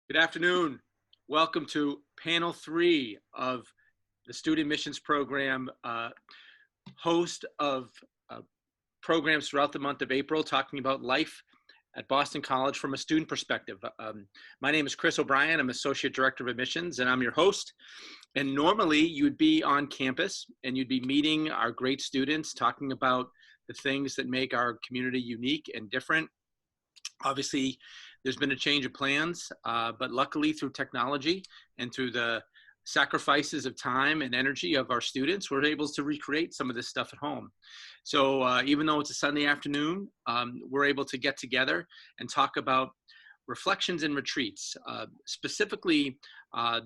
Good afternoon. Welcome to panel 3 of the Student Missions Program, host of programs throughout the month of April, talking about life at Boston College from a student perspective. My name is Chris O'Brien. I'm Associate Director of Admissions, and I'm your host. And normally you'd be on campus and you'd be meeting our great students, talking about the things that make our community unique and different. Obviously, there's been a change of plans, but luckily through technology and through the sacrifices of time and energy of our students, we're able to recreate some of this stuff at home. So even though it's a Sunday afternoon, we're able to get together and talk about reflections and retreats. Specifically,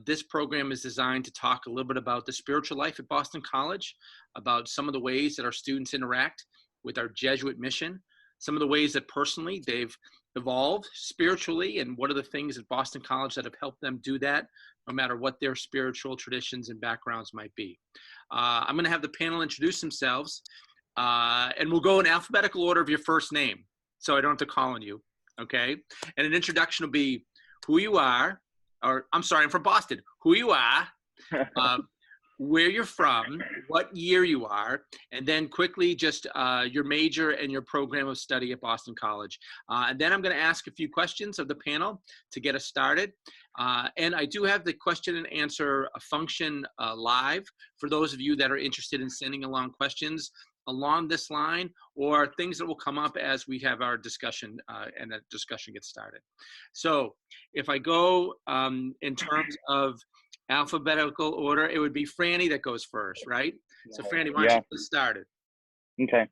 this program is designed to talk a little bit about the spiritual life at Boston College, about some of the ways that our students interact with our Jesuit mission, some of the ways that personally they've evolved spiritually, and what are the things at Boston College that have helped them do that, no matter what their spiritual traditions and backgrounds might be. I'm going to have the panel introduce themselves, and we'll go in alphabetical order of your first name, so I don't have to call on you, okay? And an introduction will be who you are, or I'm sorry, I'm from Boston, who you are, where you're from, what year you are, and then quickly just your major and your program of study at Boston College. And then I'm going to ask a few questions of the panel to get us started. And I do have the question and answer function live for those of you that are interested in sending along questions along this line, or things that will come up as we have our discussion and the discussion gets started. So if I go in terms of alphabetical order, it would be Franny that goes first, right? So Franny, why don't you get started? Okay.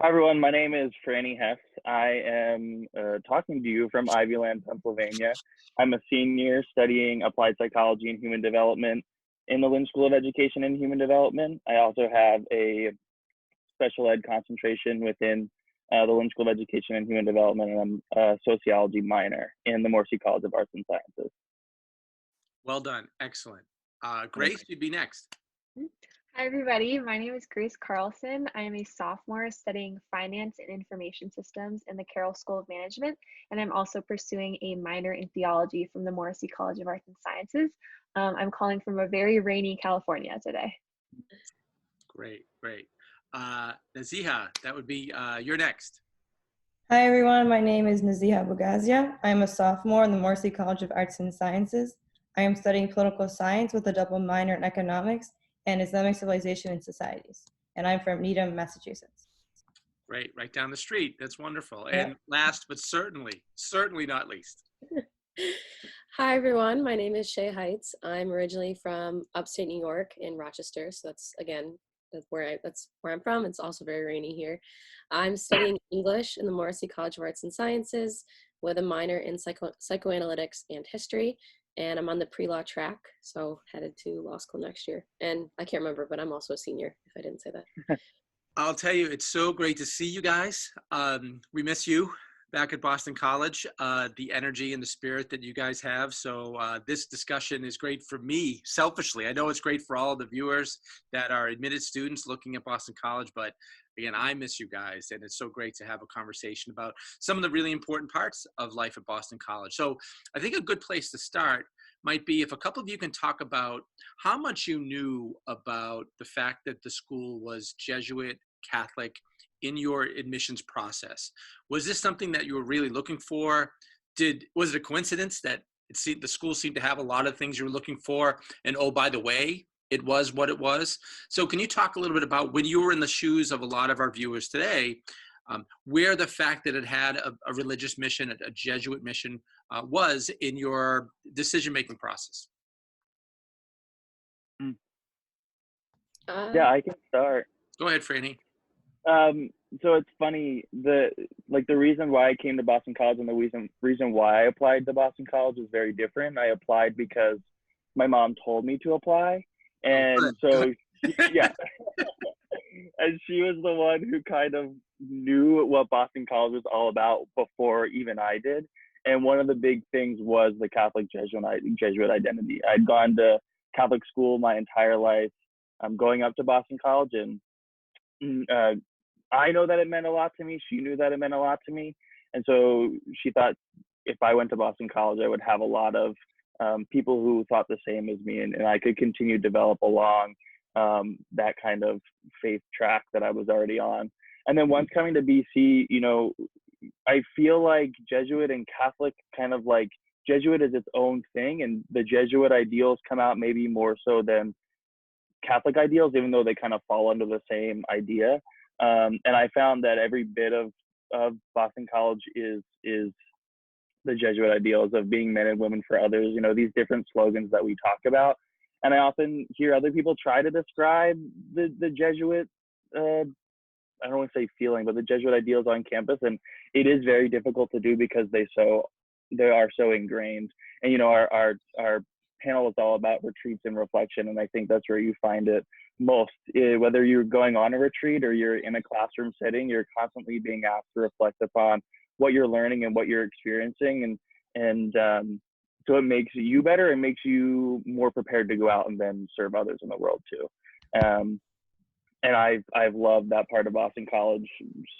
Hi, everyone. My name is Franny Hess. I am talking to you from Ivyland, Pennsylvania. I'm a senior studying applied psychology and human development in the Lynch School of Education and Human Development. I also have a special ed concentration within the Lynch School of Education and Human Development, and I'm a sociology minor in the Morrissey College of Arts and Sciences. Well done. Excellent. Grace, you'd be next. Hi, everybody. My name is Grace Carlson. I am a sophomore studying finance and information systems in the Carroll School of Management, and I'm also pursuing a minor in theology from the Morrissey College of Arts and Sciences. I'm calling from a very rainy California today. Great, great. Naziha, that would be you're next. Hi, everyone. My name is Naziha Bugazia. I'm a sophomore in the Morrissey College of Arts and Sciences. I am studying political science with a double minor in economics and Islamic civilization and societies. And I'm from Needham, Massachusetts. Great, right down the street. That's wonderful. Yeah. And last, but certainly not least. Hi, everyone. My name is Shea Heights. I'm originally from upstate New York in Rochester. So that's where I'm from. It's also very rainy here. I'm studying English in the Morrissey College of Arts and Sciences with a minor in psychoanalytics and history. And I'm on the pre-law track, so headed to law school next year. And I can't remember, but I'm also a senior, if I didn't say that. I'll tell you, it's so great to see you guys. We miss you back at Boston College, the energy and the spirit that you guys have. So this discussion is great for me, selfishly. I know it's great for all of the viewers that are admitted students looking at Boston College, but again, I miss you guys, and it's so great to have a conversation about some of the really important parts of life at Boston College. So I think a good place to start might be if a couple of you can talk about how much you knew about the fact that the school was Jesuit, Catholic, in your admissions process. Was this something that you were really looking for? Was it a coincidence that the school seemed to have a lot of things you were looking for, and oh, by the way, it was what it was? So can you talk a little bit about when you were in the shoes of a lot of our viewers today, where the fact that it had a religious mission, a Jesuit mission, was in your decision-making process? Yeah, I can start. Go ahead, Franny. So it's funny, the reason why I came to Boston College and the reason why I applied to Boston College is very different. I applied because my mom told me to apply, and yeah, and she was the one who kind of knew what Boston College was all about before even I did. And one of the big things was the Catholic Jesuit identity. I'd gone to Catholic school my entire life. I'm going up to Boston College, and I know that it meant a lot to me. She knew that it meant a lot to me. And so she thought if I went to Boston College, I would have a lot of people who thought the same as me, and I could continue to develop along that kind of faith track that I was already on. And then once coming to BC, you know, I feel like Jesuit and Catholic kind of like Jesuit is its own thing, and the Jesuit ideals come out maybe more so than Catholic ideals, even though they kind of fall under the same idea. And I found that every bit of Boston College is the Jesuit ideals of being men and women for others, you know, these different slogans that we talk about. And I often hear other people try to describe the Jesuit, I don't want to say feeling, but the Jesuit ideals on campus. And it is very difficult to do because they are so ingrained. And, you know, our panel is all about retreats and reflection. And I think that's where you find it most. Whether you're going on a retreat or you're in a classroom setting, you're constantly being asked to reflect upon what you're learning and what you're experiencing. And so it makes you better. It makes you more prepared to go out and then serve others in the world too. And I've loved that part of Boston College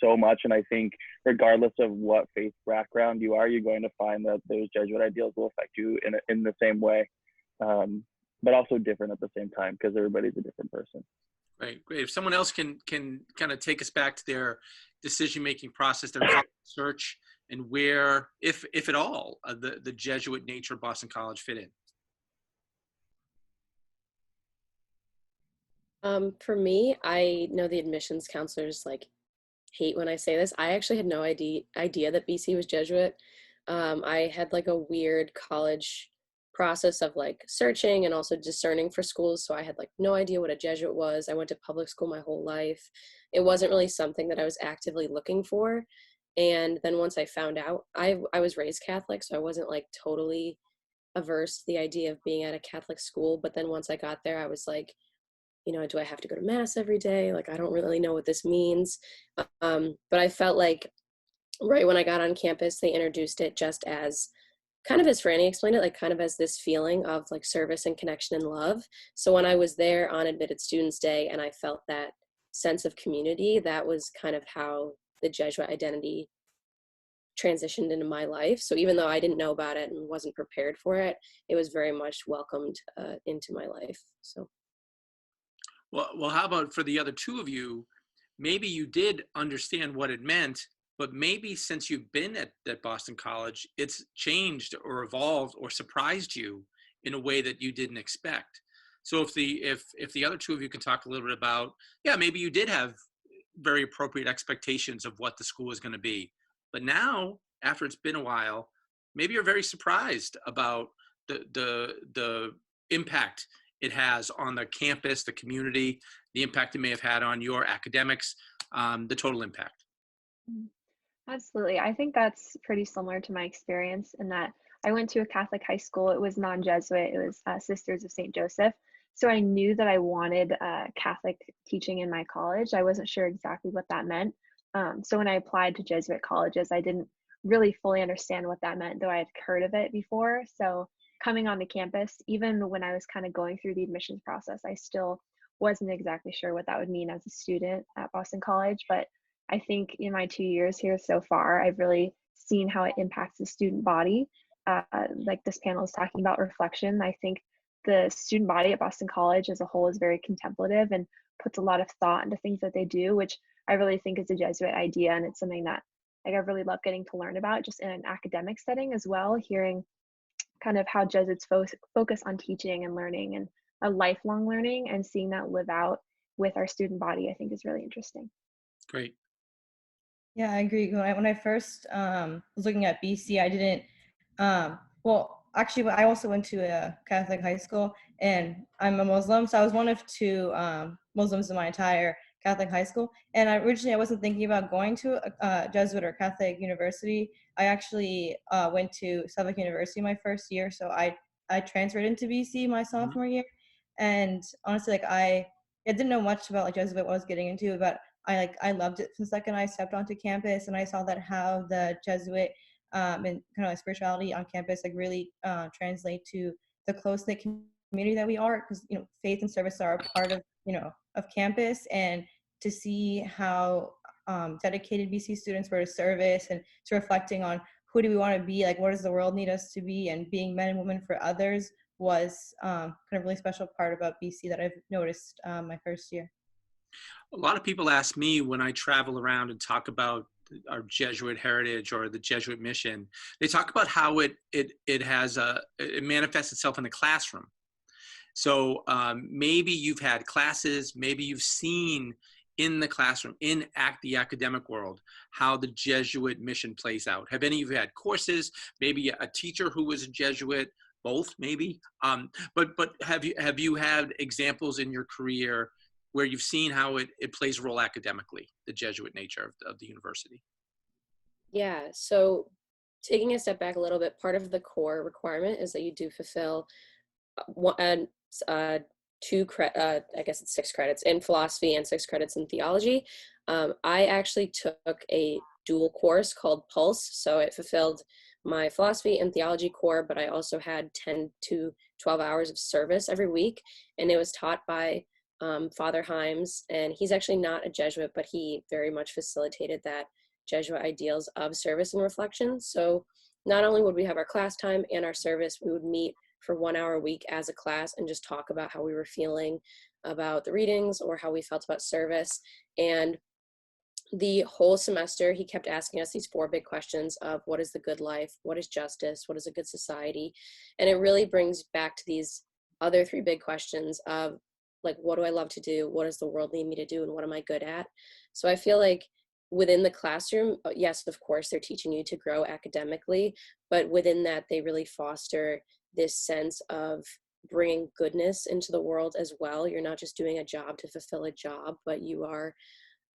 so much. And I think regardless of what faith background you are, you're going to find that those Jesuit ideals will affect you in the same way, but also different at the same time because everybody's a different person. Great. If someone else can kind of take us back to their decision-making process, their college search, and where, if at all, the Jesuit nature of Boston College fit in. For me, I know the admissions counselors like hate when I say this. I actually had no idea that BC was Jesuit. I had like a weird college process of like searching and also discerning for schools. So I had like no idea what a Jesuit was. I went to public school my whole life. It wasn't really something that I was actively looking for. And then once I found out, I was raised Catholic, so I wasn't like totally averse to the idea of being at a Catholic school. But then once I got there, I was like, you know, do I have to go to mass every day? Like, I don't really know what this means. But I felt like right when I got on campus, they introduced it just as kind of as Franny explained it, like kind of as this feeling of like service and connection and love. So when I was there on Admitted Students Day and I felt that sense of community, that was kind of how the Jesuit identity transitioned into my life. So even though I didn't know about it and wasn't prepared for it, it was very much welcomed into my life. So. Well, how about for the other two of you, maybe you did understand what it meant, but maybe since you've been at Boston College, it's changed or evolved or surprised you in a way that you didn't expect. So if the other two of you can talk a little bit about, yeah, maybe you did have very appropriate expectations of what the school is going to be, but now after it's been a while, maybe you're very surprised about the impact it has on the campus, the community, the impact it may have had on your academics, the total impact. Absolutely. I think that's pretty similar to my experience in that I went to a Catholic high school. It was non-Jesuit. It was Sisters of St. Joseph. So I knew that I wanted Catholic teaching in my college. I wasn't sure exactly what that meant. So when I applied to Jesuit colleges, I didn't really fully understand what that meant, though I had heard of it before. So coming on the campus, even when I was kind of going through the admissions process, I still wasn't exactly sure what that would mean as a student at Boston College. But I think in my 2 years here so far, I've really seen how it impacts the student body. Like this panel is talking about reflection. I think the student body at Boston College as a whole is very contemplative and puts a lot of thought into things that they do, which I really think is a Jesuit idea. And it's something that like I really love getting to learn about just in an academic setting as well, hearing kind of how Jesuits focus on teaching and learning and a lifelong learning, and seeing that live out with our student body, I think is really interesting. Great. Yeah, I agree. When I first was looking at BC, I didn't, well, actually, I also went to a Catholic high school, and I'm a Muslim, so I was one of two Muslims in my entire Catholic high school. And originally, I wasn't thinking about going to a Jesuit or Catholic university. I actually went to Suffolk University my first year, so I transferred into BC my sophomore year. And honestly, like I didn't know much about like Jesuit, what I was getting into, but I loved it from the second I stepped onto campus, and I saw that how the Jesuit and kind of like spirituality on campus like really translate to the close knit community that we are, because you know faith and service are a part of of campus, and to see how dedicated BC students were to service and to reflecting on who do we want to be, like what does the world need us to be, and being men and women for others was kind of a really special part about BC that I've noticed my first year. A lot of people ask me when I travel around and talk about our Jesuit heritage or the Jesuit mission, they talk about how it manifests itself in the classroom. So maybe you've had classes, maybe you've seen in the classroom, in the academic world, how the Jesuit mission plays out. Have any of you had courses, maybe a teacher who was a Jesuit, both maybe? But have you had examples in your career where you've seen how it plays a role academically, the Jesuit nature of the university? Yeah, so taking a step back a little bit, part of the core requirement is that you do fulfill one, I guess it's 6 credits in philosophy and 6 credits in theology. I actually took a dual course called Pulse, so it fulfilled my philosophy and theology core, but I also had 10 to 12 hours of service every week, and it was taught by Father Himes, and he's actually not a Jesuit, but he very much facilitated that Jesuit ideals of service and reflection. So not only would we have our class time and our service, we would meet for 1 hour a week as a class and just talk about how we were feeling about the readings or how we felt about service. And the whole semester, he kept asking us these 4 big questions of what is the good life, what is justice, what is a good society? And it really brings back to these other 3 big questions of like, what do I love to do? What does the world need me to do? And what am I good at? So I feel like within the classroom, yes, of course, they're teaching you to grow academically, but within that, they really foster this sense of bringing goodness into the world as well. You're not just doing a job to fulfill a job, but you are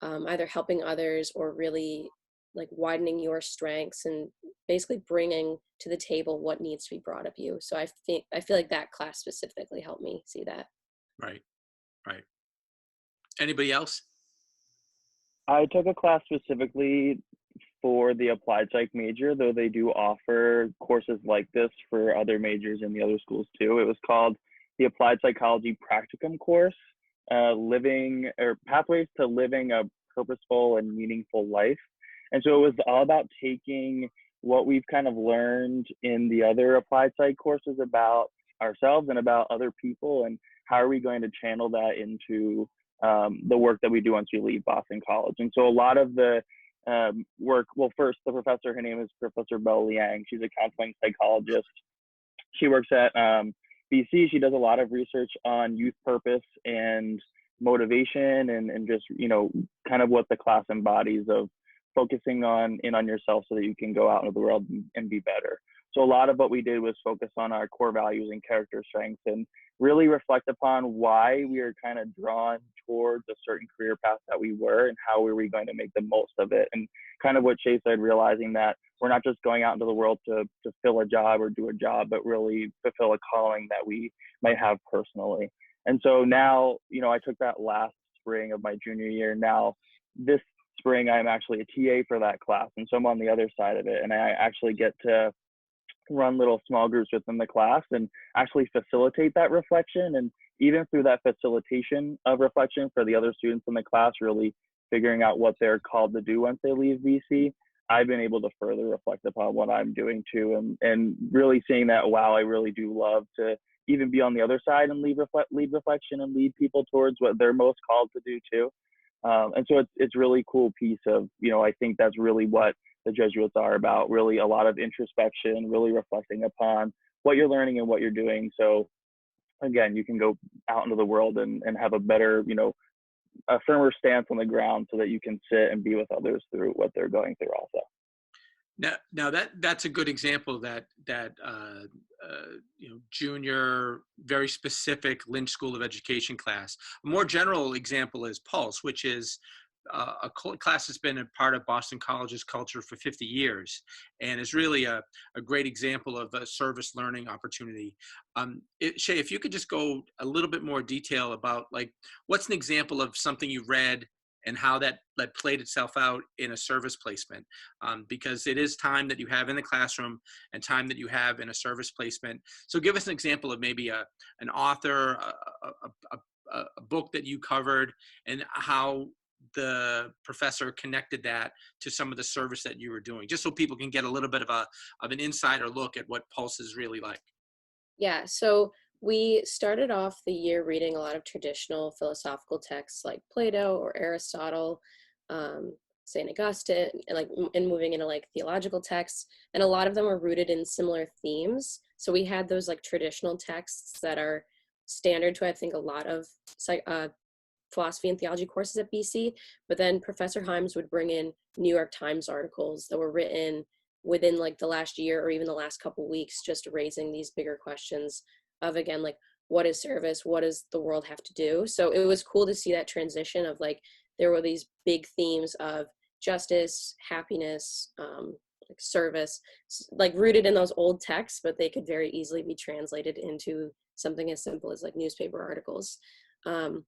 either helping others or really like widening your strengths and basically bringing to the table what needs to be brought of you. So I feel like that class specifically helped me see that. Right. Anybody else? I took a class specifically for the applied psych major, though they do offer courses like this for other majors in the other schools too. It was called the Applied Psychology Practicum course, living or pathways to living a purposeful and meaningful life. And so it was all about taking what we've kind of learned in the other applied psych courses about ourselves and about other people, and how are we going to channel that into the work that we do once we leave Boston College. And so a lot of the work, well, first, the professor, her name is Professor Belle Liang. She's a counseling psychologist. She works at BC. She does a lot of research on youth purpose and motivation and just, you know, kind of what the class embodies of focusing on yourself so that you can go out into the world and be better. So a lot of what we did was focus on our core values and character strengths and really reflect upon why we are kind of drawn towards a certain career path that we were and how were we going to make the most of it. And kind of what Shea said, realizing that we're not just going out into the world to fill a job or do a job, but really fulfill a calling that we might have personally. And so now, you know, I took that last spring of my junior year. Now this spring, I'm actually a TA for that class. And so I'm on the other side of it. And I actually get to run little small groups within the class and actually facilitate that reflection. And even through that facilitation of reflection for the other students in the class, really figuring out what they're called to do once they leave BC, I've been able to further reflect upon what I'm doing too. And really seeing that, wow, I really do love to even be on the other side and lead reflection and lead people towards what they're most called to do too. And so it's really cool piece of, you know, I think that's really what the Jesuits are about, really a lot of introspection, really reflecting upon what you're learning and what you're doing. So again, you can go out into the world and have a better, you know, a firmer stance on the ground so that you can sit and be with others through what they're going through also. Now that's a good example that you know, junior, very specific Lynch School of Education class. A more general example is Pulse, which is a class that's been a part of Boston College's culture for 50 years and is really a great example of a service learning opportunity. Shea, if you could just go a little bit more detail about like, what's an example of something you read and how that played itself out in a service placement, because it is time that you have in the classroom and time that you have in a service placement. So give us an example of maybe an author, a book that you covered, and how the professor connected that to some of the service that you were doing, just so people can get a little bit of an insider look at what Pulse is really like? Yeah, so we started off the year reading a lot of traditional philosophical texts like Plato or Aristotle, St. Augustine, and and moving into like theological texts, and a lot of them are rooted in similar themes. So we had those like traditional texts that are standard to I think a lot of philosophy and theology courses at BC, but then Professor Himes would bring in New York Times articles that were written within like the last year or even the last couple weeks, just raising these bigger questions of, again, like, what is service? What does the world have to do? So it was cool to see that transition of like, there were these big themes of justice, happiness, like service, like rooted in those old texts, but they could very easily be translated into something as simple as like newspaper articles. And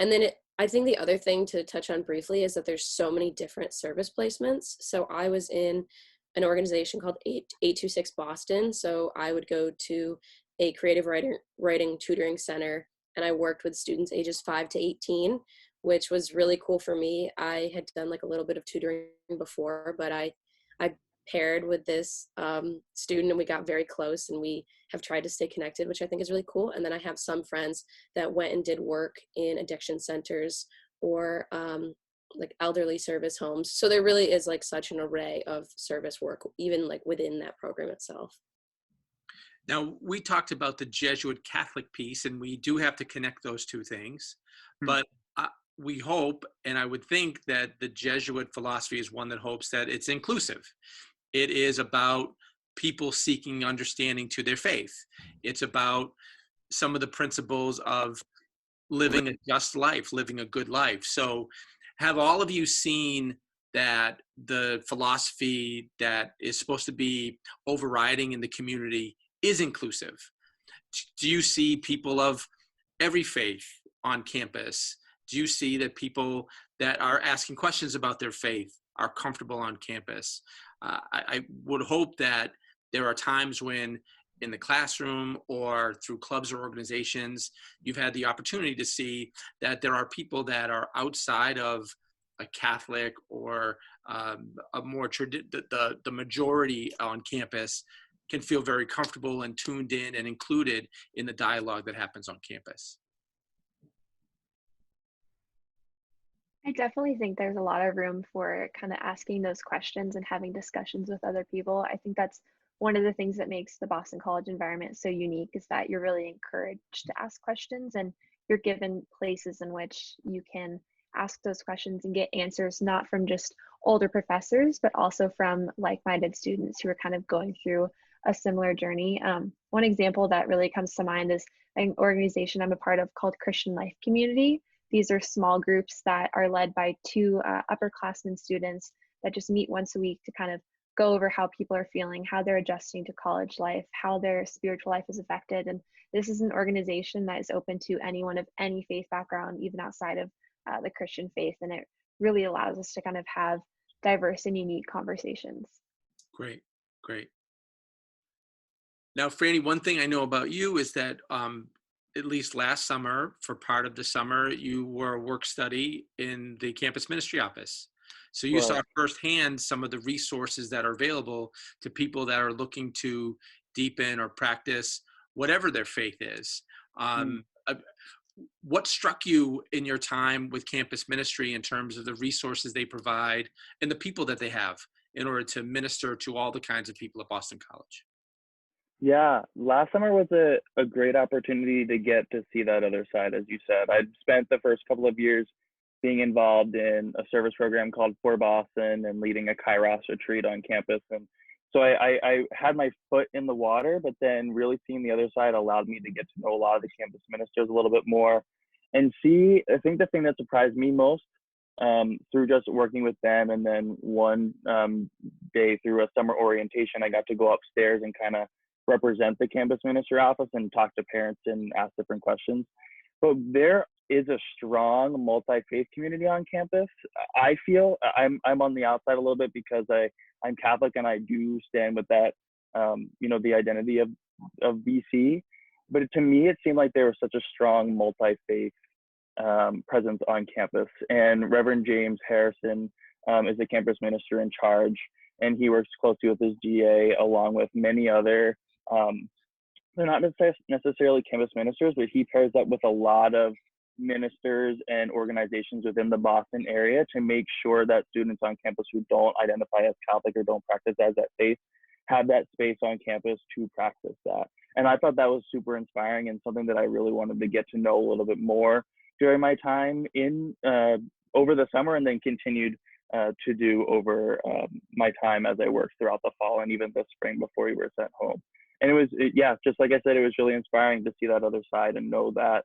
then I think the other thing to touch on briefly is that there's so many different service placements. So I was in an organization called 826 Boston. So I would go to a creative writing tutoring center, and I worked with students ages 5 to 18, which was really cool for me. I had done like a little bit of tutoring before, but I paired with this student and we got very close, and we have tried to stay connected, which I think is really cool. And then I have some friends that went and did work in addiction centers or like elderly service homes. So there really is like such an array of service work, even like within that program itself. Now, we talked about the Jesuit Catholic piece, and we do have to connect those two things. But we hope, and I would think that the Jesuit philosophy is one that hopes that it's inclusive. It is about people seeking understanding to their faith. It's about some of the principles of living a just life, living a good life. So have all of you seen that the philosophy that is supposed to be overriding in the community is inclusive? Do you see people of every faith on campus? Do you see that people that are asking questions about their faith are comfortable on campus? I would hope that there are times when in the classroom or through clubs or organizations, you've had the opportunity to see that there are people that are outside of a Catholic or a more the majority on campus can feel very comfortable and tuned in and included in the dialogue that happens on campus. I definitely think there's a lot of room for kind of asking those questions and having discussions with other people. I think that's one of the things that makes the Boston College environment so unique, is that you're really encouraged to ask questions, and you're given places in which you can ask those questions and get answers, not from just older professors, but also from like-minded students who are kind of going through a similar journey. One example that really comes to mind is an organization I'm a part of called Christian Life Community. These are small groups that are led by two upperclassmen students that just meet once a week to kind of go over how people are feeling, how they're adjusting to college life, how their spiritual life is affected. And this is an organization that is open to anyone of any faith background, even outside of the Christian faith. And it really allows us to kind of have diverse and unique conversations. Great, great. Now, Franny, one thing I know about you is that at least last summer, for part of the summer, you were a work study in the campus ministry office. So you saw firsthand some of the resources that are available to people that are looking to deepen or practice whatever their faith is. What struck you in your time with campus ministry in terms of the resources they provide and the people that they have in order to minister to all the kinds of people at Boston College? Yeah, last summer was a great opportunity to get to see that other side, as you said. I'd spent the first couple of years being involved in a service program called For Boston and leading a Kairos retreat on campus. And so I had my foot in the water, but then really seeing the other side allowed me to get to know a lot of the campus ministers a little bit more and see, I think the thing that surprised me most through just working with them, and then one day through a summer orientation, I got to go upstairs and kind of represent the campus ministry office and talk to parents and ask different questions. But there is a strong multi-faith community on campus. I feel I'm on the outside a little bit because I'm Catholic and I do stand with that, the identity of BC. But to me, it seemed like there was such a strong multi-faith presence on campus. And Reverend James Harrison is the campus minister in charge, and he works closely with his GA along with many other, they're not necessarily campus ministers, but he pairs up with a lot of ministers and organizations within the Boston area to make sure that students on campus who don't identify as Catholic or don't practice as that faith have that space on campus to practice that. And I thought that was super inspiring and something that I really wanted to get to know a little bit more during my time in over the summer, and then continued to do over my time as I worked throughout the fall and even this spring before we were sent home. And yeah, just like I said, it was really inspiring to see that other side and know that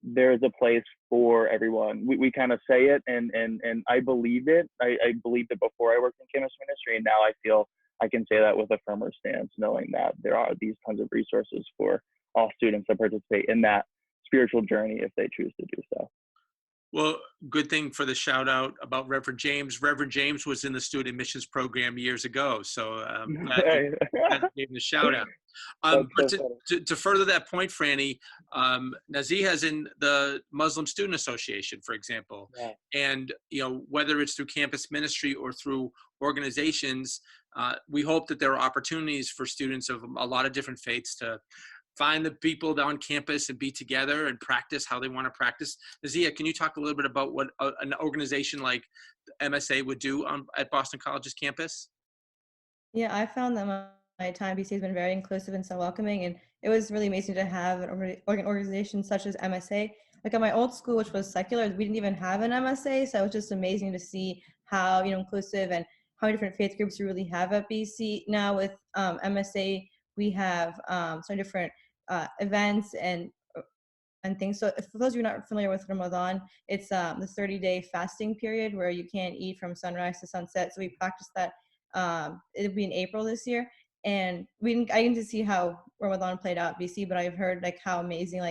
there's a place for everyone. We kind of say it, and I believed it. I believed it before I worked in campus ministry, and now I feel I can say that with a firmer stance, knowing that there are these tons of resources for all students that participate in that spiritual journey if they choose to do so. Well, good thing for the shout out about Reverend James. Reverend James was in the student missions program years ago, so glad you gave him the shout out. But to further that point, Franny, Naziha's in the Muslim Student Association, for example, yeah. And whether it's through campus ministry or through organizations, we hope that there are opportunities for students of a lot of different faiths to find the people on campus and be together and practice how they want to practice. Naziha, can you talk a little bit about what an organization like MSA would do at Boston College's campus? Yeah, I found that my time BC has been very inclusive and so welcoming, and it was really amazing to have an organization such as MSA. Like at my old school, which was secular, we didn't even have an MSA, so it was just amazing to see how inclusive and how many different faith groups we really have at BC. Now with MSA, we have some different events and things. So for those of you not familiar with Ramadan, it's the 30-day fasting period where you can't eat from sunrise to sunset. So we practiced that. It'll be in April this year, and I didn't see how Ramadan played out at BC, but I've heard like how amazing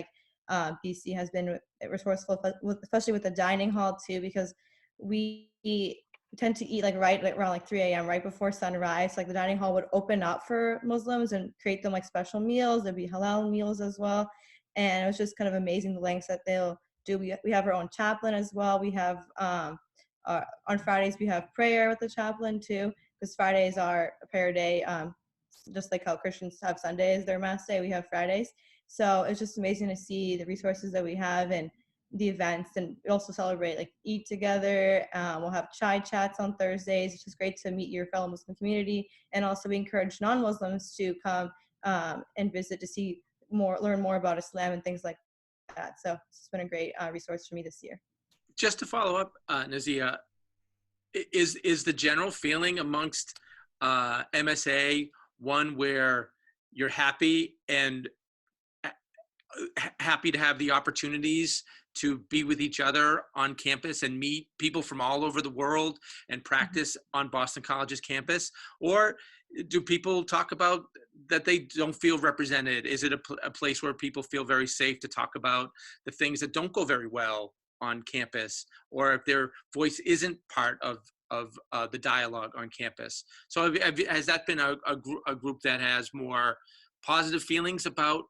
BC has been resourceful, especially with the dining hall too, because we tend to eat right around 3 a.m. right before sunrise. Like the dining hall would open up for Muslims and create them like special meals. There'd be halal meals as well, and it was just kind of amazing the lengths that they'll do. We have our own chaplain as well. We have on Fridays we have prayer with the chaplain too, because Fridays are a prayer day. Just like how Christians have Sundays their mass day, we have Fridays. So it's just amazing to see the resources that we have and the events, and we also celebrate eat together. We'll have chai chats on Thursdays, which is great to meet your fellow Muslim community, and also we encourage non-Muslims to come and visit to learn more about Islam and things like that. So it's been a great resource for me this year. Just to follow up, Naziha, is the general feeling amongst MSA one where you're happy and happy to have the opportunities to be with each other on campus and meet people from all over the world and practice on Boston College's campus? Or do people talk about that they don't feel represented? Is it a place where people feel very safe to talk about the things that don't go very well on campus, or if their voice isn't part of the dialogue on campus? So has that been a group that has more positive feelings about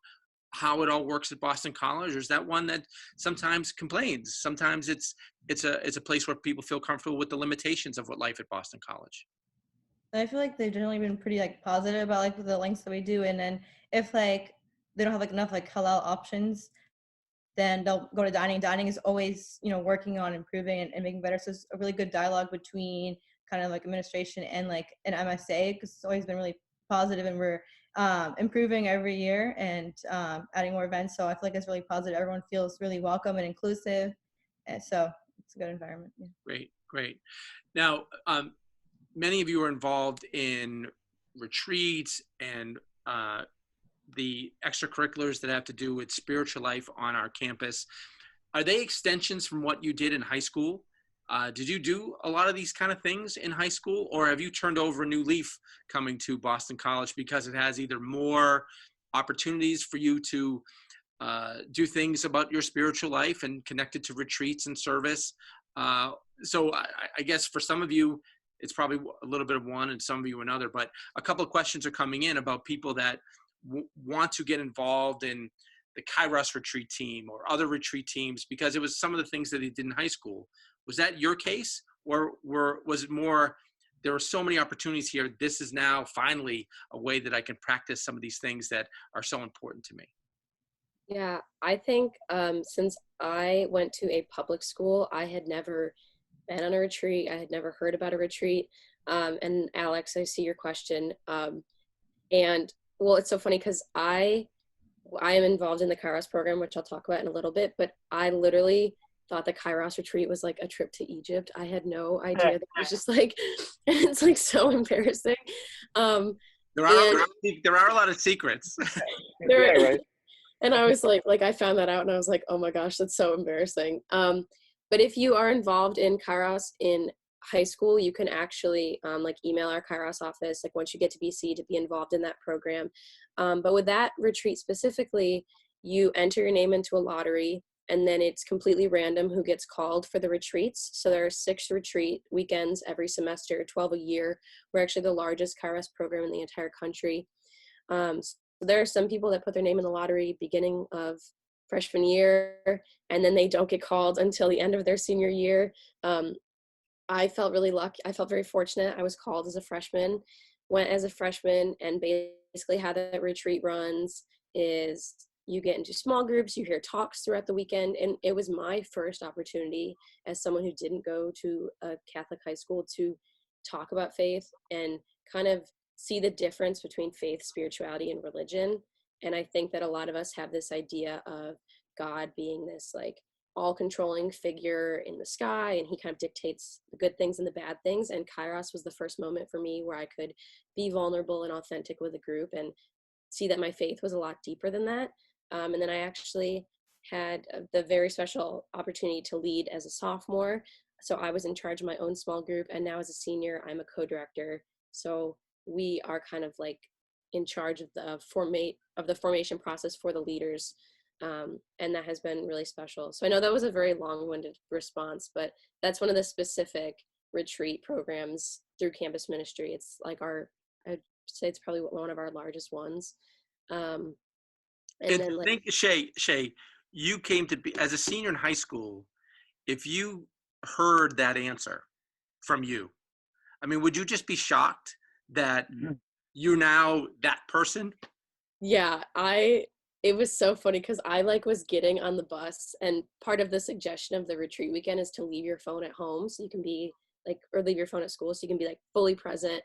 how it all works at Boston College, or is that one that sometimes complains? Sometimes it's a place where people feel comfortable with the limitations of what life at Boston College. I feel like they've generally been pretty positive about the lengths that we do, and then if they don't have enough halal options, then they'll go to dining. Dining is always working on improving and making better. So it's a really good dialogue between kind of administration and an MSA, because it's always been really positive, and we're improving every year and adding more events. So I feel like it's really positive. Everyone feels really welcome and inclusive, and so it's a good environment. Yeah. Great. Now, many of you are involved in retreats and the extracurriculars that have to do with spiritual life on our campus. Are they extensions from what you did in high school? Did you do a lot of these kind of things in high school, or have you turned over a new leaf coming to Boston College because it has either more opportunities for you to do things about your spiritual life and connected to retreats and service? So I guess for some of you, it's probably a little bit of one, and some of you another, but a couple of questions are coming in about people that want to get involved in the Kairos retreat team or other retreat teams because it was some of the things that he did in high school. Was that your case, or was it more, there are so many opportunities here, this is now finally a way that I can practice some of these things that are so important to me? Yeah, I think since I went to a public school, I had never been on a retreat. I had never heard about a retreat. And Alex, I see your question. And well, it's so funny because I am involved in the Kairos program, which I'll talk about in a little bit, but I literally thought the Kairos retreat was like a trip to Egypt. I had no idea. That it was just like, it's like so embarrassing. There And are a lot of secrets. Yeah, right. and I was like, I found that out and I was like, oh my gosh, that's so embarrassing. But if you are involved in Kairos in high school, you can actually like email our Kairos office, like once you get to BC, to be involved in that program. But with that retreat specifically, you enter your name into a lottery, and then it's completely random who gets called for the retreats. So there are 6 retreat weekends every semester, 12 a year. We're actually the largest Kairos program in the entire country. So there are some people that put their name in the lottery beginning of freshman year, and then they don't get called until the end of their senior year. I felt really lucky. I felt very fortunate. I was called as a freshman, went as a freshman, and basically how the retreat runs is you get into small groups, you hear talks throughout the weekend, and it was my first opportunity as someone who didn't go to a Catholic high school to talk about faith and kind of see the difference between faith, spirituality, and religion. And I think that a lot of us have this idea of God being this like all-controlling figure in the sky, and he kind of dictates the good things and the bad things. And Kairos was the first moment for me where I could be vulnerable and authentic with a group and see that my faith was a lot deeper than that. And then I actually had the very special opportunity to lead as a sophomore. So I was in charge of my own small group, and now as a senior, I'm a co-director. So we are kind of like in charge of the formation process for the leaders. And that has been really special. So I know that was a very long-winded response, but that's one of the specific retreat programs through campus ministry. It's like I'd say it's probably one of our largest ones. And then like, think, Shea, you came to be, as a senior in high school, if you heard that answer from you, I mean, would you just be shocked that you're now that person? yeah, it was so funny because I like was getting on the bus, and part of the suggestion of the retreat weekend is to leave your phone at home so you can be like, or leave your phone at school so you can be like fully present.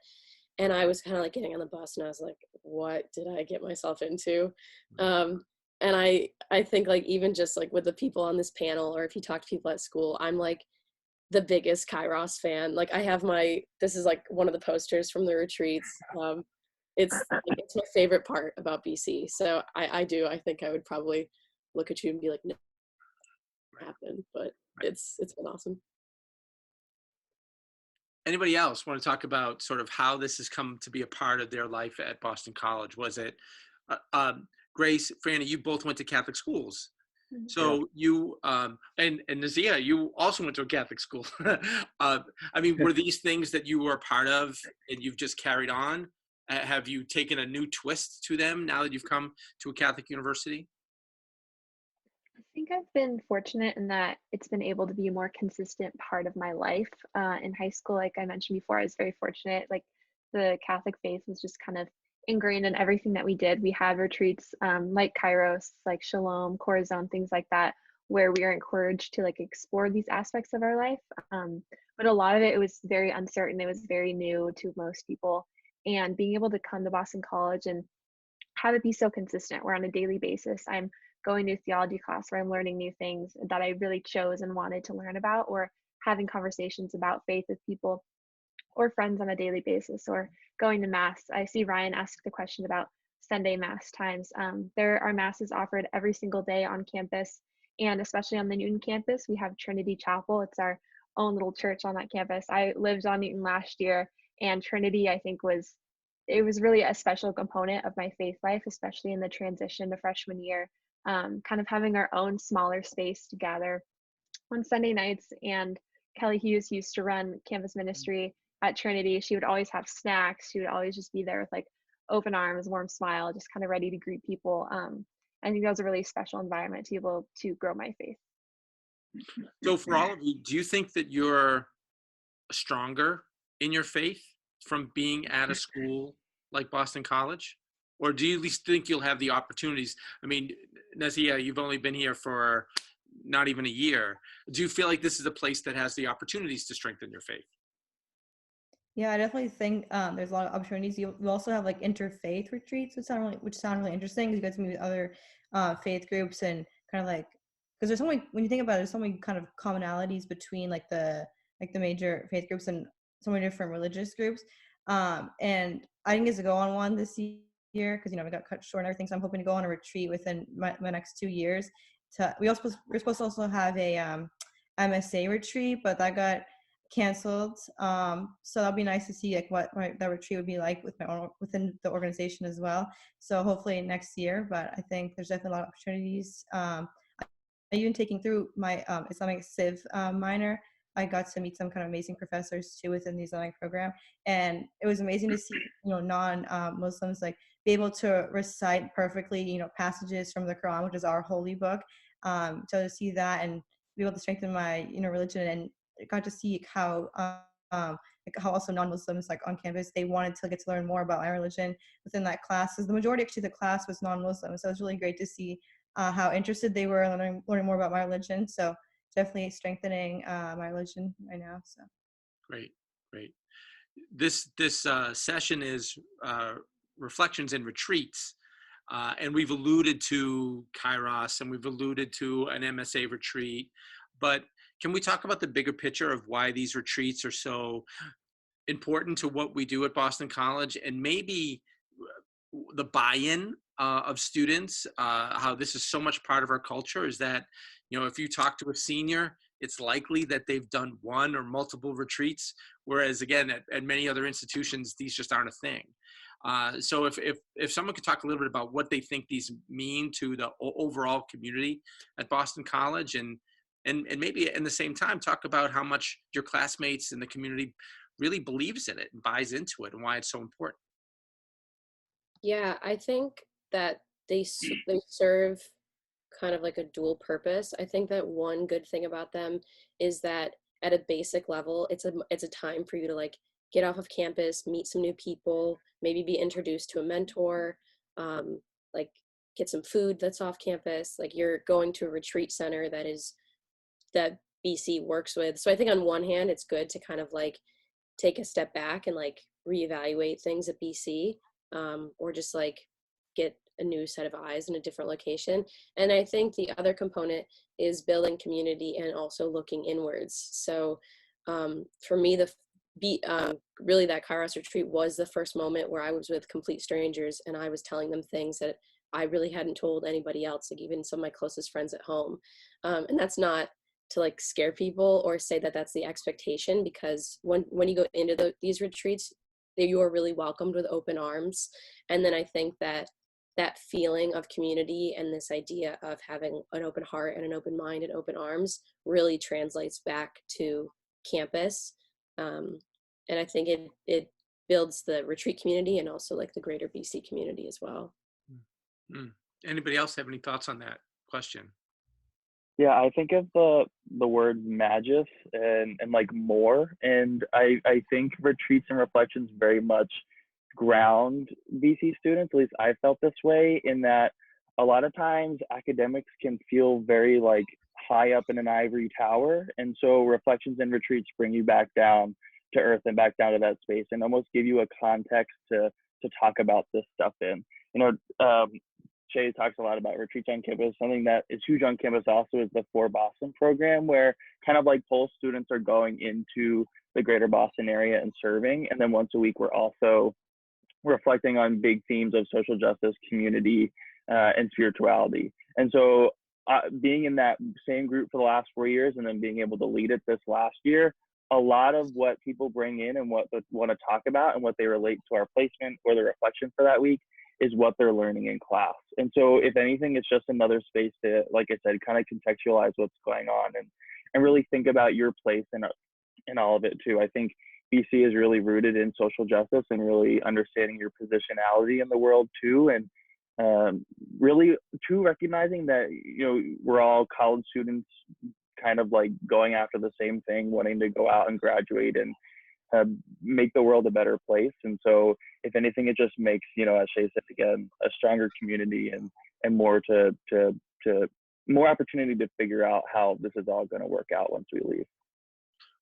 And I was kind of like getting on the bus and I was like, what did I get myself into? And I think like even just like with the people on this panel, or if you talk to people at school, I'm like the biggest Kairos fan. Like I have this is like one of the posters from the retreats. It's my favorite part about BC. So I think I would probably look at you and be like, no, it happened, but it's been awesome. Anybody else want to talk about sort of how this has come to be a part of their life at Boston College? Was it, Grace, Franny, you both went to Catholic schools. So you, and Nazia, you also went to a Catholic school. I mean, were these things that you were a part of and you've just carried on? Have you taken a new twist to them now that you've come to a Catholic university? I think I've been fortunate in that it's been able to be a more consistent part of my life. In high school, like I mentioned before, I was very fortunate. Like the Catholic faith was just kind of ingrained in everything that we did. We had retreats like Kairos, like Shalom, Corazon, things like that, where we are encouraged to like explore these aspects of our life. But a lot of it was very uncertain. It was very new to most people. And being able to come to Boston College and have it be so consistent, where on a daily basis I'm going to a theology class where I'm learning new things that I really chose and wanted to learn about, or having conversations about faith with people or friends on a daily basis, or going to mass. I see Ryan ask the question about Sunday mass times. There are masses offered every single day on campus, and especially on the Newton campus, we have Trinity Chapel. It's our own little church on that campus. I lived on Newton last year, and Trinity, I think, was really a special component of my faith life, especially in the transition to freshman year. Kind of having our own smaller space to gather on Sunday nights. And Kelly Hughes used to run campus ministry at Trinity. She would always have snacks. She would always just be there with like open arms, warm smile, just kind of ready to greet people. I think that was a really special environment to be able to grow my faith. So for all of you, do you think that you're stronger in your faith from being at a school like Boston College? Or do you at least think you'll have the opportunities? I mean, Nazia, you've only been here for not even a year. Do you feel like this is a place that has the opportunities to strengthen your faith? Yeah, I definitely think there's a lot of opportunities. You also have like interfaith retreats, which sound really interesting. You get to meet with other faith groups and kind of like, because there's so many, when you think about it, there's so many kind of commonalities between like the major faith groups and so many different religious groups. And I didn't get to go on one this year because we got cut short and everything. So I'm hoping to go on a retreat within my next 2 years. We're supposed to also have a MSA retreat, but that got canceled. So that'll be nice to see like what that retreat would be like within the organization as well. So hopefully next year, but I think there's definitely a lot of opportunities. Even taking through my Islamic Civ minor, I got to meet some kind of amazing professors too within the Islamic program, and it was amazing to see non-Muslims like be able to recite perfectly passages from the Quran, which is our holy book. So to see that and be able to strengthen my religion, and got to see how also non-Muslims like on campus, they wanted to get to learn more about my religion within that class, because the majority actually of the class was non-Muslim. So it was really great to see how interested they were in learning more about my religion. So definitely strengthening my religion right now. So Great. This session is reflections and retreats. And we've alluded to Kairos and we've alluded to an MSA retreat, but can we talk about the bigger picture of why these retreats are so important to what we do at Boston College, and maybe the buy-in of students, how this is so much part of our culture? Is that, if you talk to a senior, it's likely that they've done one or multiple retreats, whereas again, at many other institutions, these just aren't a thing. So if someone could talk a little bit about what they think these mean to the overall community at Boston College, and maybe at the same time talk about how much your classmates and the community really believes in it and buys into it and why it's so important. Yeah, I think that they serve kind of like a dual purpose. I think that one good thing about them is that at a basic level, it's a time for you to like get off of campus, meet some new people, maybe be introduced to a mentor, like get some food that's off campus. Like you're going to a retreat center that BC works with. So I think on one hand, it's good to kind of like take a step back and like reevaluate things at BC, or just like get a new set of eyes in a different location. And I think the other component is building community and also looking inwards. So for me, really that Kairos retreat was the first moment where I was with complete strangers and I was telling them things that I really hadn't told anybody else, like even some of my closest friends at home. And that's not to like scare people or say that that's the expectation, because when you go into these retreats, you are really welcomed with open arms. And then I think that feeling of community and this idea of having an open heart and an open mind and open arms really translates back to campus. And I think it builds the retreat community and also like the greater BC community as well. Mm-hmm. Anybody else have any thoughts on that question? Yeah, I think of the word magis and like more, and I think retreats and reflections very much ground BC students. At least I felt this way, in that a lot of times academics can feel very like high up in an ivory tower, and so reflections and retreats bring you back down to earth and back down to that space and almost give you a context to talk about this stuff in. Shea talks a lot about retreats on campus. Something that is huge on campus also is the For Boston program, where kind of like Pulse students are going into the greater Boston area and serving. And then once a week, we're also reflecting on big themes of social justice, community, and spirituality. And so being in that same group for the last 4 years and then being able to lead it this last year, a lot of what people bring in and what they want to talk about and what they relate to our placement or the reflection for that week is what they're learning in class. And so if anything, it's just another space to, like I said, kind of contextualize what's going on and really think about your place in all of it too. I think BC is really rooted in social justice and really understanding your positionality in the world too. And really too recognizing that, you know, we're all college students kind of like going after the same thing, wanting to go out and graduate and make the world a better place. And so if anything, it just makes, you know, as Shea said again, a stronger community and more to more opportunity to figure out how this is all going to work out once we leave.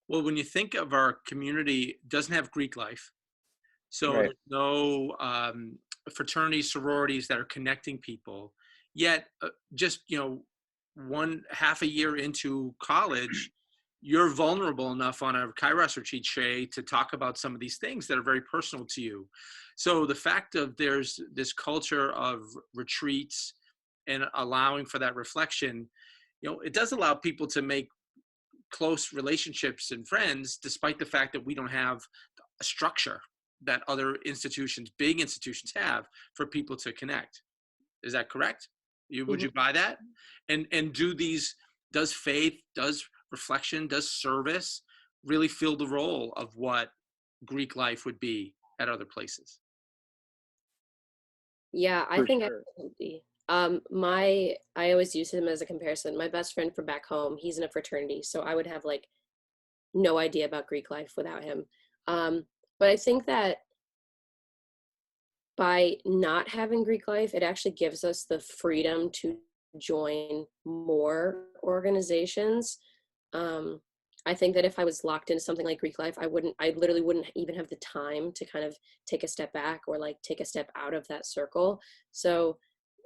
Well, when you think of our community, it doesn't have Greek life. So Right. there's no fraternities, sororities that are connecting people. Yet, just, you know, half a year into college, you're vulnerable enough on a Kairos retreat, Shea, to talk about some of these things that are very personal to you. So the fact of there's this culture of retreats and allowing for that reflection, you know, it does allow people to make close relationships and friends, despite the fact that we don't have a structure that other institutions, big institutions, have for people to connect. Is that correct? Would you buy that? And does faith, does reflection, does service really fill the role of what Greek life would be at other places? Yeah, I For think sure. absolutely. I always use him as a comparison. My best friend from back home, he's in a fraternity, so I would have like no idea about Greek life without him. But I think that by not having Greek life, it actually gives us the freedom to join more organizations. I think that if I was locked into something like Greek life, I literally wouldn't even have the time to kind of take a step back or like take a step out of that circle. So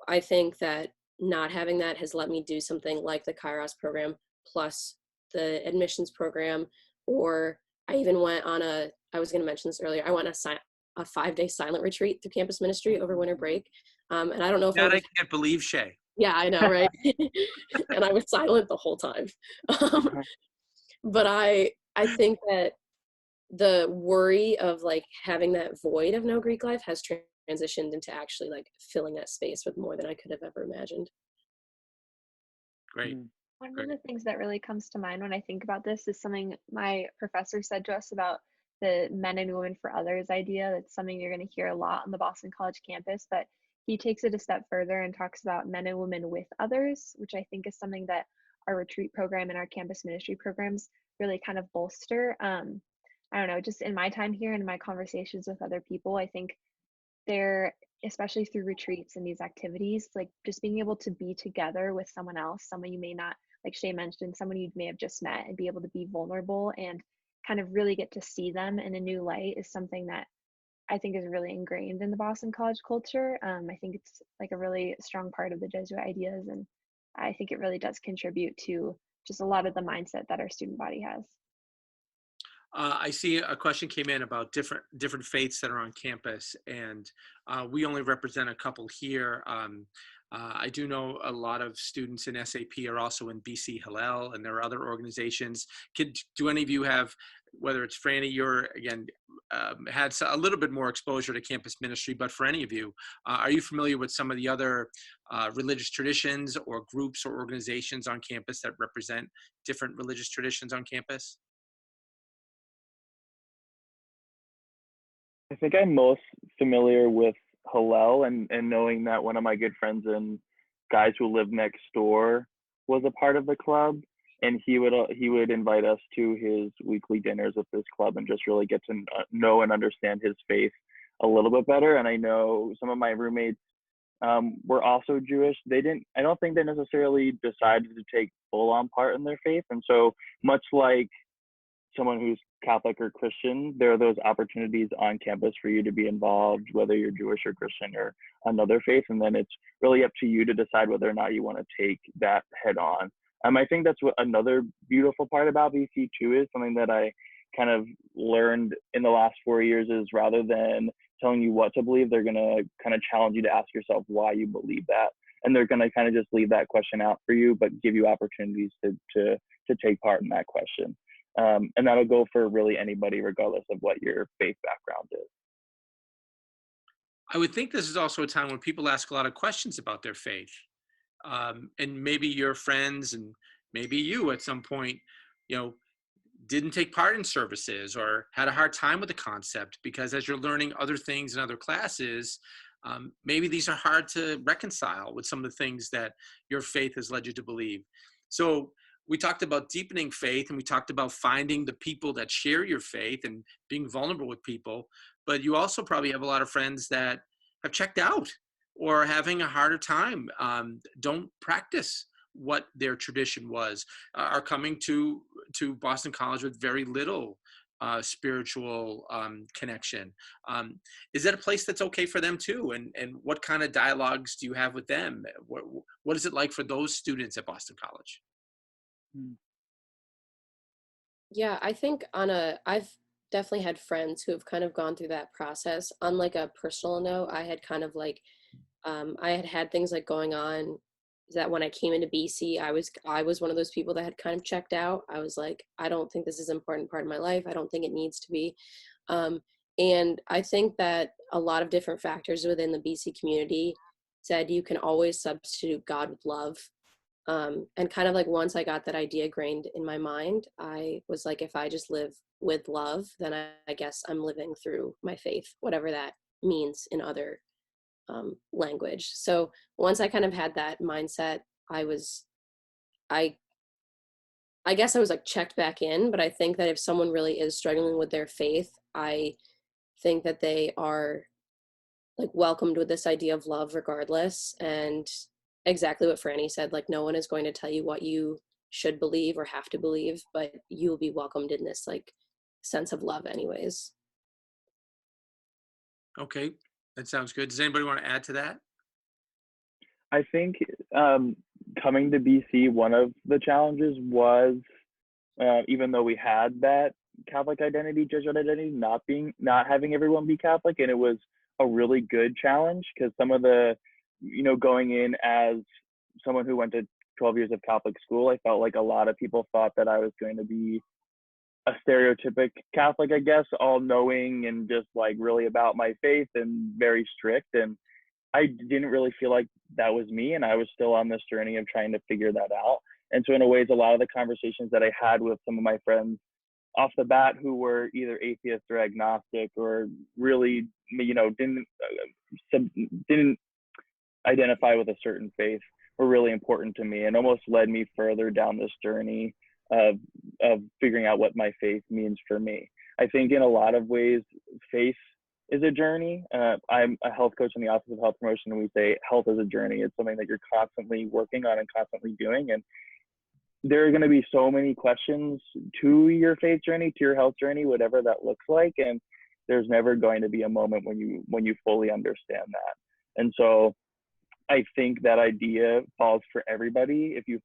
I think that not having that has let me do something like the Kairos program plus the admissions program, or I even went on I was going to mention this earlier, I went on a 5-day silent retreat through campus ministry over winter break. And I don't know if I That would I have, can't believe, Shea. yeah, I know, right? And I was silent the whole time. Um, but I think that the worry of like having that void of no Greek life has transitioned into actually like filling that space with more than I could have ever imagined. Great. One of Great. the things that really comes to mind when I think about this is something my professor said to us about the men and women for others idea. That's something you're going to hear a lot on the Boston College campus, but he takes it a step further and talks about men and women with others, which I think is something that our retreat program and our campus ministry programs really kind of bolster. I don't know, just in my time here and in my conversations with other people, I think they're, especially through retreats and these activities, like just being able to be together with someone else, someone you may not, like Shea mentioned, someone you may have just met, and be able to be vulnerable and kind of really get to see them in a new light is something that I think is really ingrained in the Boston College culture. I think it's like a really strong part of the Jesuit ideas, and I think it really does contribute to just a lot of the mindset that our student body has. I see a question came in about different faiths that are on campus, and we only represent a couple here. I do know a lot of students in SAP are also in BC Hillel, and there are other organizations. Do any of you have, whether it's Franny, you're again had a little bit more exposure to campus ministry, but for any of you, are you familiar with some of the other religious traditions or groups or organizations on campus that represent different religious traditions on campus? I think I'm most familiar with Hillel and knowing that one of my good friends and guys who live next door was a part of the club, and he would invite us to his weekly dinners with this club and just really get to know and understand his faith a little bit better. And I know some of my roommates were also Jewish. I don't think they necessarily decided to take full on part in their faith, and so much like someone who's Catholic or Christian, there are those opportunities on campus for you to be involved, whether you're Jewish or Christian or another faith. And then it's really up to you to decide whether or not you want to take that head on. I think that's what another beautiful part about BC too is, something that I kind of learned in the last 4 years, is rather than telling you what to believe, they're going to kind of challenge you to ask yourself why you believe that. And they're going to kind of just leave that question out for you, but give you opportunities to take part in that question. And that'll go for really anybody, regardless of what your faith background is. I would think this is also a time when people ask a lot of questions about their faith. And maybe your friends and maybe you at some point, you know, didn't take part in services or had a hard time with the concept, because as you're learning other things in other classes, maybe these are hard to reconcile with some of the things that your faith has led you to believe. So we talked about deepening faith, and we talked about finding the people that share your faith and being vulnerable with people. But you also probably have a lot of friends that have checked out or are having a harder time, don't practice what their tradition was, are coming to Boston College with very little spiritual connection. Is that a place that's okay for them too? And what kind of dialogues do you have with them? What is it like for those students at Boston College? Yeah, I think I've definitely had friends who have kind of gone through that process. On like a personal note, I had kind of like, I had things like going on that when I came into BC, I was one of those people that had kind of checked out. I was like, I don't think this is an important part of my life. I don't think it needs to be. And I think that a lot of different factors within the BC community said you can always substitute God with love. And kind of like once I got that idea grained in my mind, I was like, if I just live with love, then I guess I'm living through my faith, whatever that means in other language. So once I kind of had that mindset, I I guess I was like checked back in. But I think that if someone really is struggling with their faith, I think that they are like welcomed with this idea of love regardless. And exactly what Franny said, like no one is going to tell you what you should believe or have to believe, but you will be welcomed in this like sense of love anyways. Okay, that sounds good. Does anybody want to add to that? I think coming to BC, one of the challenges was, even though we had that Catholic identity, Jesuit identity, not having everyone be Catholic, and it was a really good challenge because some of the, going in as someone who went to 12 years of Catholic school, I felt like a lot of people thought that I was going to be a stereotypic Catholic, I guess, all knowing and just like really about my faith and very strict. And I didn't really feel like that was me. And I was still on this journey of trying to figure that out. And so in a ways, a lot of the conversations that I had with some of my friends off the bat who were either atheist or agnostic or really, didn't identify with a certain faith were really important to me and almost led me further down this journey of figuring out what my faith means for me. I think in a lot of ways, faith is a journey. I'm a health coach in the Office of Health Promotion, and we say health is a journey. It's something that you're constantly working on and constantly doing. And there are going to be so many questions to your faith journey, to your health journey, whatever that looks like. And there's never going to be a moment when you fully understand that. And so I think that idea falls for everybody if you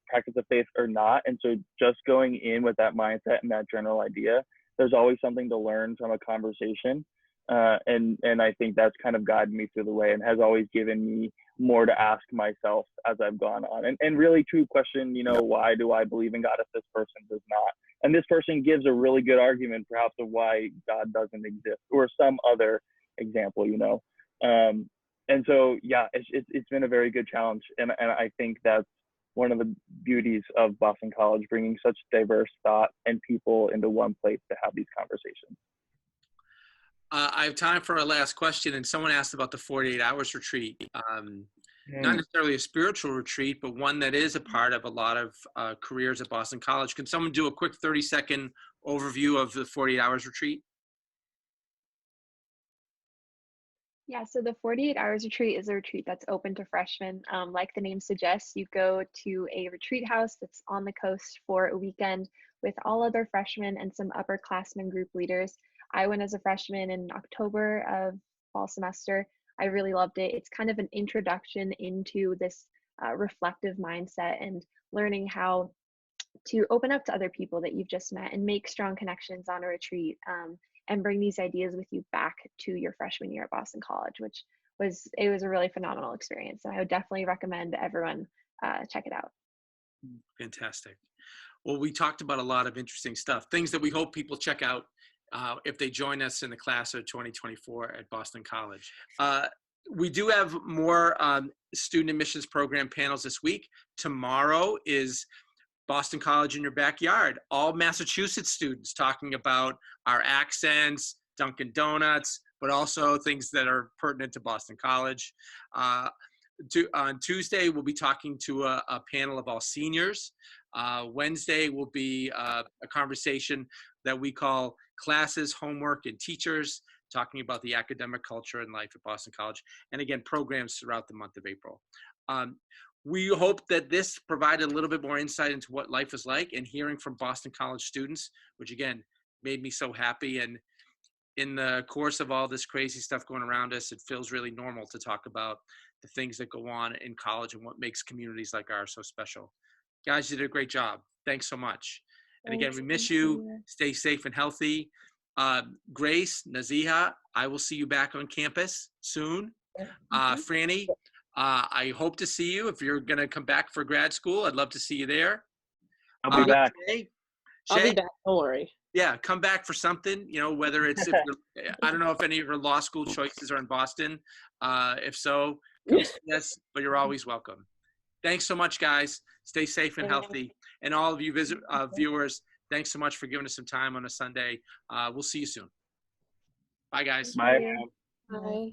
practice a faith or not. And so just going in with that mindset and that general idea, there's always something to learn from a conversation. And I think that's kind of guided me through the way and has always given me more to ask myself as I've gone on. And really to question, why do I believe in God if this person does not? And this person gives a really good argument perhaps of why God doesn't exist or some other example, and so, yeah, it's been a very good challenge. And I think that's one of the beauties of Boston College, bringing such diverse thought and people into one place to have these conversations. I have time for our last question, and someone asked about the 48 hours retreat. Not necessarily a spiritual retreat, but one that is a part of a lot of careers at Boston College. Can someone do a quick 30-second overview of the 48 hours retreat? Yeah, so the 48 hours retreat is a retreat that's open to freshmen. Like the name suggests, you go to a retreat house that's on the coast for a weekend with all other freshmen and some upperclassmen group leaders. I went as a freshman in October of fall semester. I really loved it. It's kind of an introduction into this reflective mindset and learning how to open up to other people that you've just met and make strong connections on a retreat. And bring these ideas with you back to your freshman year at Boston College, which was a really phenomenal experience. So I would definitely recommend everyone check it out. Fantastic. Well, we talked about a lot of interesting stuff, things that we hope people check out if they join us in the class of 2024 at Boston College. We do have more student admissions program panels this week. Tomorrow is Boston College in Your Backyard, all Massachusetts students talking about our accents, Dunkin' Donuts, but also things that are pertinent to Boston College. On Tuesday, we'll be talking to a panel of all seniors. Wednesday will be a conversation that we call Classes, Homework, and Teachers, talking about the academic culture and life at Boston College, and again, programs throughout the month of April. We hope that this provided a little bit more insight into what life is like, and hearing from Boston College students, which again, made me so happy. And in the course of all this crazy stuff going around us, it feels really normal to talk about the things that go on in college and what makes communities like ours so special. Guys, you did a great job. Thanks so much. And again, we miss you. Stay safe and healthy. Grace, Naziha, I will see you back on campus soon. Franny, I hope to see you. If you're going to come back for grad school, I'd love to see you there. I'll be back. Shea, I'll be back. Don't worry. Yeah, come back for something, you know, whether it's, I don't know if any of your law school choices are in Boston. If so, come see us, but you're always welcome. Thanks so much, guys. Stay safe and healthy. And all of you viewers, thanks so much for giving us some time on a Sunday. We'll see you soon. Bye, guys. Bye. Bye.